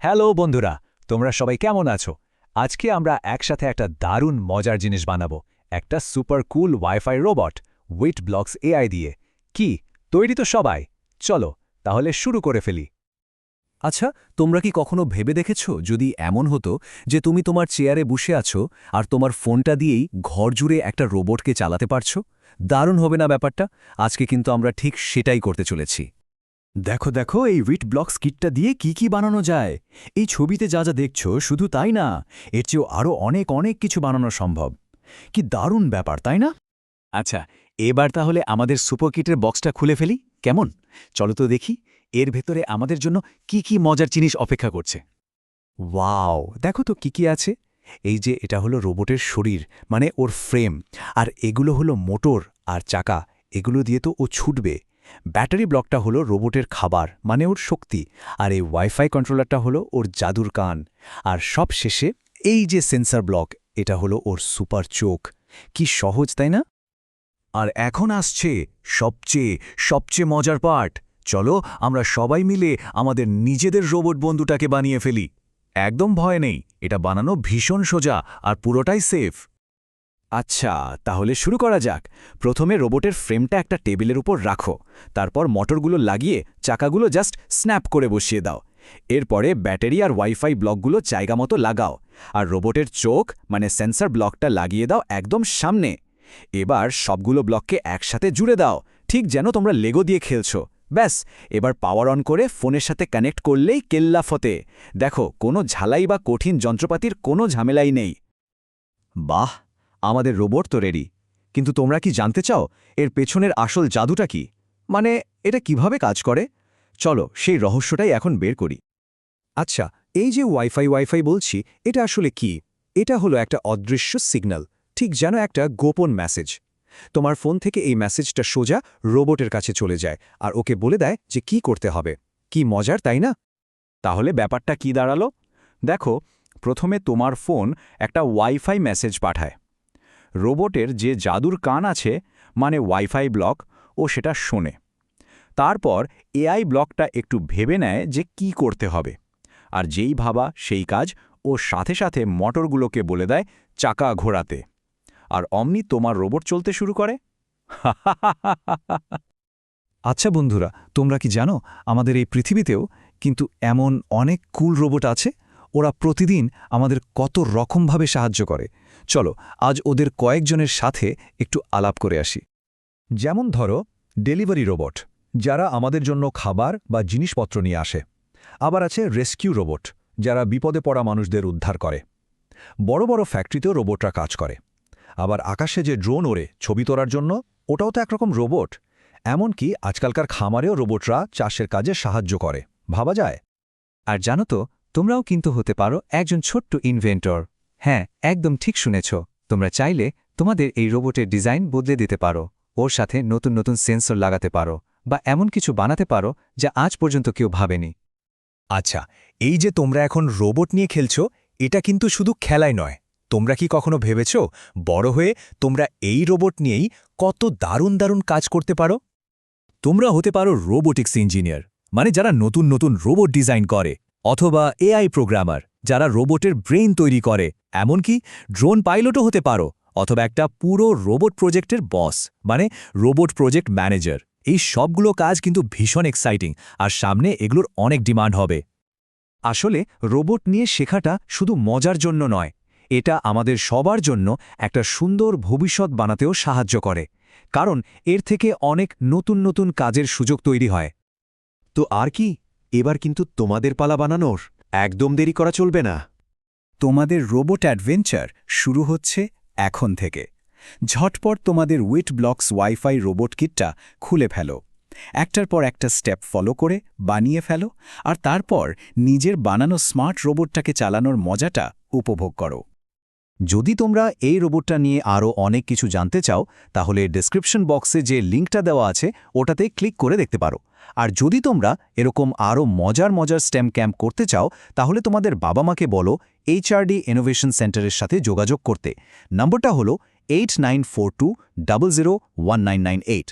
Hello বন্ধুরা, তোমরা সবাই কেমন আছো? আজকে আমরা একসাথে একটা দারুণ মজার জিনিস বানাবো, একটা super cool wifi robot with blocks AI দিয়ে। কি তৈরি তো সবাই? চলো তাহলে শুরু করে ফেলি। আচ্ছা, তোমরা কি কখনো ভেবে দেখেছো যদি এমন হতো যে তুমি তোমার চেয়ারে বসে আছো আর তোমার ফোনটা দিয়েই ঘর জুড়ে একটা রোবটকে চালাতে পারছো? দারুণ হবে না ব্যাপারটা? আজকে কিন্তু আমরা ঠিক সেটাই করতে চলেছি। দেখো দেখো এই উইট ব্লকস কিটটা দিয়ে কি বানানো যায়। এই ছবিতে যা যা দেখছো শুধু তাই না, এর চেয়েও আরও অনেক অনেক কিছু বানানো সম্ভব। কি দারুণ ব্যাপার, তাই না? আচ্ছা, এবার তাহলে আমাদের সুপার কিটের বক্সটা খুলে ফেলি, কেমন? চলো তো দেখি এর ভেতরে আমাদের জন্য কি মজার জিনিস অপেক্ষা করছে। ওয়াও, দেখো তো কি আছে। এই যে এটা হলো রোবটের শরীর, মানে ওর ফ্রেম, আর এগুলো হলো মোটর আর চাকা, এগুলো দিয়ে তো ও ছুটবে। ব্যাটারি ব্লকটা হলো রোবটের খাবার, মানে ওর শক্তি, আর এই ওয়াইফাই কন্ট্রোলারটা হলো ওর জাদুর কান। আর সব শেষে এই যে সেন্সর ব্লক, এটা হলো ওর সুপার চোখ। কি সহজ, তাই না? আর এখন আসছে সবচেয়ে মজার পার্ট। চলো আমরা সবাই মিলে আমাদের নিজেদের রোবট বন্ধুটাকে বানিয়ে ফেলি। একদম ভয় নেই, এটা বানানো ভীষণ সোজা আর পুরোটাই সেফ। আচ্ছা, তাহলে শুরু করা যাক। প্রথমে রোবটের ফ্রেমটা একটা টেবিলের উপর রাখো, তারপর মোটরগুলো লাগিয়ে চাকাগুলো জাস্ট স্ন্যাপ করে বসিয়ে দাও। এরপরে ব্যাটারি আর ওয়াইফাই ব্লকগুলো জায়গা মতো লাগাও, আর রোবটের চোখ মানে সেন্সর ব্লকটা লাগিয়ে দাও একদম সামনে। এবার সবগুলো ব্লককে একসাথে জুড়ে দাও, ঠিক যেন তোমরা লেগো দিয়ে খেলছো। ব্যাস, এবার পাওয়ার অন করে ফোনের সাথে কানেক্ট করলেই কেল্লা ফতে। দেখো, কোনো ঝালাই বা কঠিন যন্ত্রপাতির কোনো ঝামেলাই নেই। বাহ, আমাদের রোবট তো রেডি। কিন্তু তোমরা কি জানতে চাও এর পেছনের আসল জাদুটা কি? মানে এটা কিভাবে কাজ করে? চলো সেই রহস্যটাই এখন বের করি। আচ্ছা, এই যে ওয়াইফাই বলছি, এটা আসলে কি? এটা হলো একটা অদৃশ্য সিগন্যাল, ঠিক যেন একটা গোপন মেসেজ। তোমার ফোন থেকে এই মেসেজটা সোজা রোবটের কাছে চলে যায়, আর ওকে বলে দেয় যে কি করতে হবে। কি মজার, তাই না? তাহলে ব্যাপারটা কি দাঁড়ালো? দেখো, প্রথমে তোমার ফোন একটা ওয়াইফাই মেসেজ পাঠায়। রোবটের যে জাদুর কান আছে, মানে ওয়াইফাই ব্লক, ও সেটা শোনে। তারপর এআই ব্লকটা একটু ভেবে নেয় যে কি করতে হবে, আর যেই ভাবা সেই কাজ। ও সাথে সাথে মোটরগুলোকে বলে দেয় চাকা ঘোরাতে, আর অমনি তোমার রোবট চলতে শুরু করে। আচ্ছা বন্ধুরা, তোমরা কি জানো আমাদের এই পৃথিবীতেও কিন্তু এমন অনেক কুল রোবট আছে? ওরা প্রতিদিন আমাদের কত রকমভাবে সাহায্য করে। চলো আজ ওদের কয়েকজনের সাথে একটু আলাপ করে আসি। যেমন ধরো ডেলিভারি রোবট, যারা আমাদের জন্য খাবার বা জিনিসপত্র নিয়ে আসে। আবার আছে রেস্কিউ রোবট, যারা বিপদে পড়া মানুষদের উদ্ধার করে। বড় বড় ফ্যাক্টরিতেও রোবটরা কাজ করে। আবার আকাশে যে ড্রোন ওড়ে ছবি তোলার জন্য, ওটাও তো একরকম রোবট। এমনকি আজকালকার খামারেও রোবটরা চাষের কাজে সাহায্য করে, ভাবা যায়। আর জানো তো, তোমরাও কিন্তু হতে পারো একজন ছোট্ট ইনভেন্টর। হ্যাঁ, একদম ঠিক শুনেছ। তোমরা চাইলে তোমাদের এই রোবটের ডিজাইন বদলে দিতে পারো, ওর সাথে নতুন নতুন সেন্সর লাগাতে পারো, বা এমন কিছু বানাতে পারো যা আজ পর্যন্ত কেউ ভাবেনি। আচ্ছা, এই যে তোমরা এখন রোবট নিয়ে খেলছো, এটা কিন্তু শুধু খেলাই নয়। তোমরা কি কখনো ভেবেছ বড় হয়ে তোমরা এই রোবট নিয়েই কত দারুণ দারুণ কাজ করতে পারো? তোমরা হতে পারো রোবোটিক্স ইঞ্জিনিয়ার, মানে যারা নতুন নতুন রোবট ডিজাইন করে, অথবা এআই প্রোগ্রামার, যারা রোবটের ব্রেইন তৈরি করে। এমনকি ড্রোন পাইলটও হতে পারো, অথবা একটা পুরো রোবট প্রজেক্টের বস, মানে রোবট প্রজেক্ট ম্যানেজার। এই সবগুলো কাজ কিন্তু ভীষণ এক্সাইটিং, আর সামনে এগুলোর অনেক ডিমান্ড হবে। আসলে রোবট নিয়ে শেখাটা শুধু মজার জন্য নয়, এটা আমাদের সবার জন্য একটা সুন্দর ভবিষ্যৎ বানাতেও সাহায্য করে, কারণ এর থেকে অনেক নতুন নতুন কাজের সুযোগ তৈরি হয়। তো আর কি, এবার কিন্তু তোমাদের পালা বানানোর। একদম দেরি করা চলবে না। তোমাদের রোবট অ্যাডভেঞ্চার শুরু হচ্ছে এখন থেকে। ঝটপট তোমাদের উইট ব্লকস ওয়াইফাই রোবট কিটটা খুলে ফেলো, একটার পর একটা স্টেপ ফলো করে বানিয়ে ফেলো, আর তারপর নিজের বানানো স্মার্ট রোবটটাকে চালানোর মজাটা উপভোগ করো। যদি তোমরা এই রোবটটা নিয়ে আরও অনেক কিছু জানতে চাও, তাহলে ডেসক্রিপশন বক্সে যে লিঙ্কটা দেওয়া আছে ওটাতে ক্লিক করে দেখতে পারো। আর যদি তোমরা এরকম আরও মজার মজার স্টেম ক্যাম্প করতে চাও, তাহলে তোমাদের বাবা মাকে বলো এইচআরডি ইনোভেশন সেন্টারের সাথে যোগাযোগ করতে। নম্বরটা হলো 8942001998।